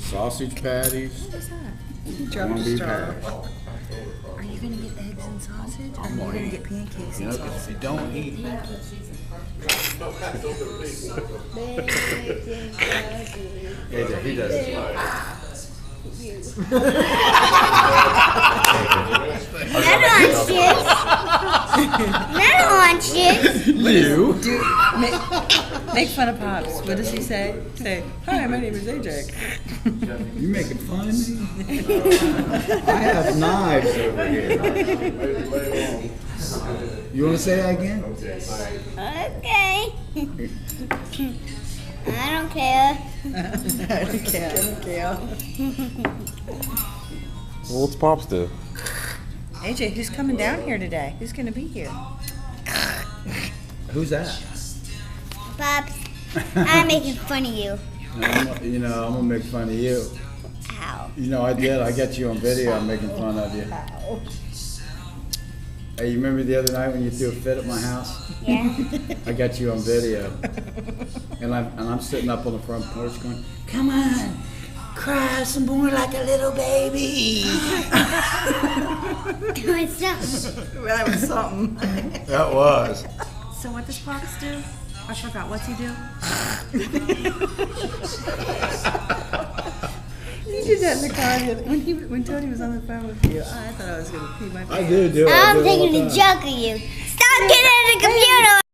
Sausage patties. What was that? Corned beef hash. Are you gonna get eggs and sausage, or are you gonna get pancakes and sausage? If you don't eat. Yeah, he does it. You. Make fun of Pops. What does he say? Say, hi, my name is AJ. You making fun of me? I have knives over here. You want to say that again? Okay. I don't care. I don't care. Well, what's Pops do? AJ, who's coming down here today? Who's gonna be here? Who's that? Pops, I'm making fun of you. I'm gonna make fun of you. Ow. You know, I did. I got you on video. I'm making fun of you. Ow. Hey, you remember the other night when you threw a fit at my house? Yeah. I got you on video. And I'm sitting up on the front porch going, come on, cry some more like a little baby. Doing something. That was something. That was. So what does Pops do? I forgot. What's he do? You did that in the car when Tony was on the phone with you. I thought I was gonna pee my pants. I do it. I'm taking a joke of you. Stop getting in the computer.